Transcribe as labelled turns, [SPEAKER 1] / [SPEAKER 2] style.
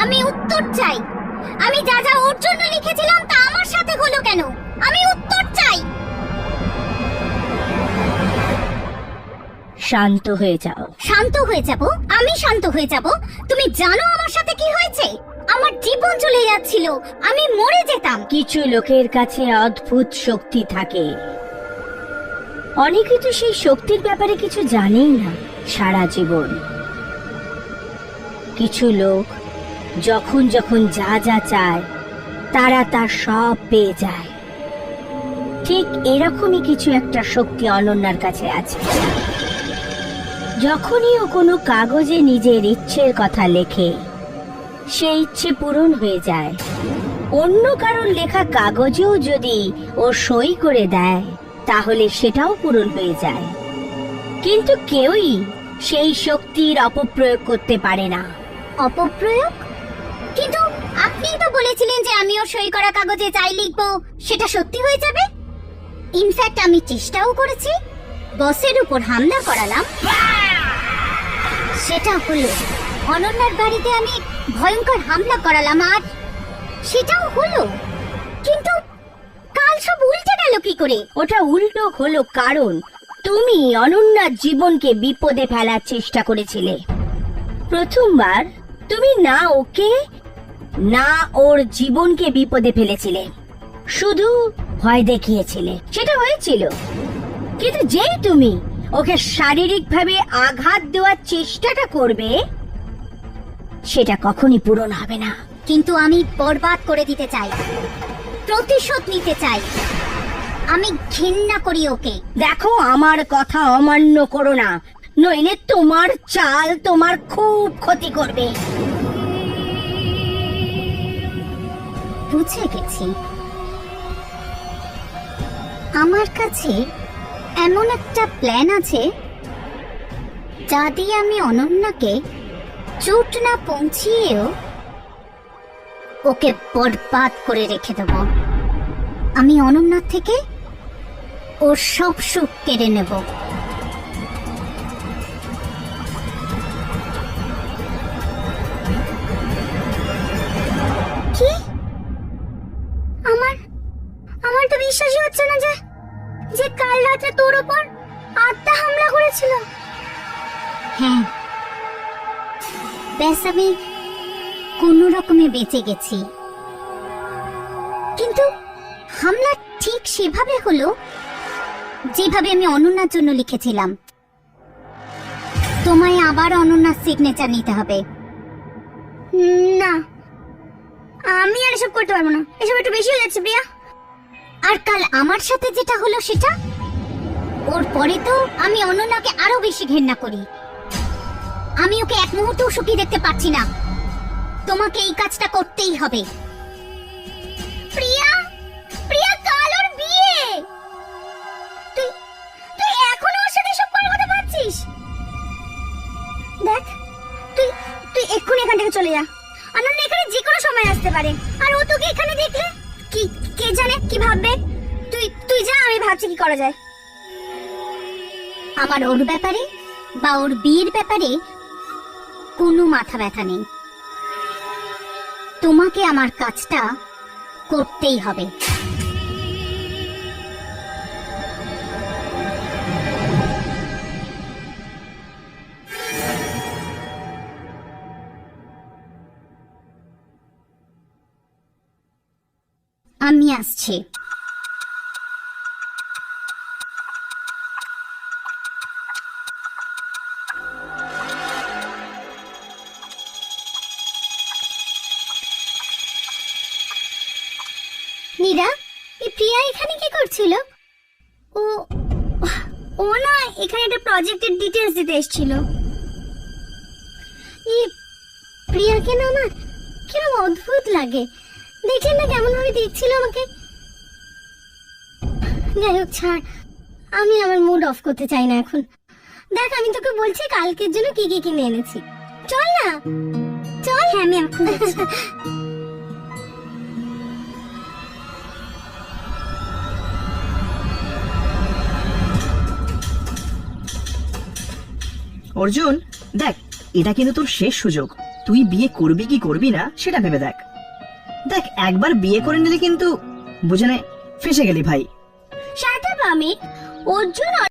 [SPEAKER 1] আমি উত্তর চাই। আমি যা যা ওর জন্য লিখেছিলাম তা আমার সাথে হলো কেন? আমি উত্তর চাই।
[SPEAKER 2] শান্ত হয়ে যাও।
[SPEAKER 1] শান্ত হয়ে যাব? আমি শান্ত হয়ে যাব? তুমি জানো আমার সাথে কি হয়েছে? আমার জীবন চলে যাচ্ছিল, আমি মরে যেতাম।
[SPEAKER 2] কিছু লোকের কাছে অদ্ভুত শক্তি থাকে, অনেকে তো সেই শক্তির ব্যাপারে কিছু জানেই না সারা জীবন। কিছু লোক যখন যখন যা যা চায় তারা তার সব পেয়ে যায়। ঠিক এরকমই কিছু একটা শক্তি অনন্যার কাছে আছে। যখনই ও কোনো কাগজে নিজের ইচ্ছের কথা লেখে, সেই ইচ্ছে পূরণ হয়ে যায়। অন্য কারোর লেখা কাগজেও যদি ও সই করে দেয় তাহলে সেটাও পূরণ হয়ে যায়। কিন্তু কেউই সেই শক্তির অপপ্রয়োগ করতে পারে না।
[SPEAKER 1] অপপ্রয়োগ? কিন্তু আপনি তো বলেছিলেন যে আমি ওর সই করা কাগজে যাই লিখবো সেটা সত্যি হয়ে যাবে। ইনফ্যাক্ট আমি চেষ্টাও করেছি, বসের উপর হামলা করালাম, সেটা হলো। অনন্যার বাড়িতে আমি ভয়ঙ্কর হামলা করালাম আর সেটাও হলো। কিন্তু কাল সব উল্টে গেল কি করে?
[SPEAKER 2] ওটা উল্টো হলো কারণ তুমি অনন্যার জীবনকে বিপদে ফেলার চেষ্টা করেছিলে। প্রথমবার তুমি না ওকে না ওর জীবনকে বিপদে ফেলেছিলে, শুধু ভয় দেখিয়েছিলে। সেটা হয়েছিল। কিন্তু যেই তুমি ওকে শারীরিকভাবে আঘাত দেওয়ার চেষ্টাটা করবে, সেটা কখনই পূরণ হবে না।
[SPEAKER 1] কিন্তু আমি বরবাদ করে দিতে চাই, প্রতিশোধ নিতে চাই। আমি ঘৃণা করি ওকে।
[SPEAKER 2] দেখো, আমার কথা অমান্য করো না, নইলে তোমার চাল তোমার খুব ক্ষতি করবে।
[SPEAKER 1] বুঝে গেছি। আমার কাছে এমন একটা প্ল্যান আছে যা দিয়ে আমি অনন্যাকে চোট না পৌঁছিয়েও ওকে বরবাদ করে রেখে দেব। আমি অনন্যার থেকে ওর সব সুখ কেড়ে নেব। কি? আমার তো বিশ্বাসই হচ্ছে না যে কাল রাতে তোর উপর আত্মা হামলা করেছিল। হ্যাঁ, ব্যাস আমি কোনো রকমে বেঁচে গেছি। কিন্তু হামলা ঠিক সেভাবে হলো যেভাবে আমি অনন্যার জন্য লিখেছিলাম। তোমায় আবার অনন্যার সিগনেচার নিতে হবে। না, আমি আর এসব করতে পারবো না, এসব একটু বেশি হয়ে যাচ্ছে প্রিয়া। আর কাল আমার সাথে যেটা হলো সেটা, ওর পরে তো আমি অনন্যাকে আরো বেশি ঘৃণা করি। আমি ওকে এক মুহূর্তও সুখী দেখতে পাচ্ছি না। তোমাকে এই কাজটা করতেই হবে। প্রিয়া, প্রিয়া, কাল ওর বিয়ে। তুই তুই এখনো ওর সাথে সব করার কথা ভাবছিস? দেখ, তুই তুই এক্ষুনি এখান থেকে চলে যা। অনন্যা এখানে যে কোনো সময় আসতে পারে, আর ও তোকে এখানে দেখলে কি কে জানে কি ভাববে। তুই যা, আমি ভাবছি কি করা যায়। আমার ওর ব্যাপারে বা ওর বিয়ের ব্যাপারে কোনো মাথা ব্যথা নেই। তোমাকে আমার কাজটা করতেই হবে। আমি আসছি। নীরা, এই প্রিয়া এখানে কি করছিল? ও না, এখানে একটা প্রজেক্টের ডিটেইলস দিতে এসেছিল। এই প্রিয়াকে না আমার কিরকম অদ্ভুত লাগে। দেখলেন না কেমন ভাবে দেখছিল আমাকে? যাই হোক, ছাড়, আমি আমার মুড অফ করতে চাই না এখন। দেখ, আমি তোকে বলছি কালকের জন্য কি কি কিনে এনেছি। চল না, চল। হ্যাঁ, আমি এখন
[SPEAKER 3] অর্জুন দেখ, এটা কিন্তু তোর শেষ সুযোগ। তুই বিয়ে করবি কি করবি না সেটা ভেবে দেখ। দেখ, একবার বিয়ে করে নিলে কিন্তু বুঝে নে ফেসে গেলি ভাই।
[SPEAKER 2] Shut up Amit. অর্জুন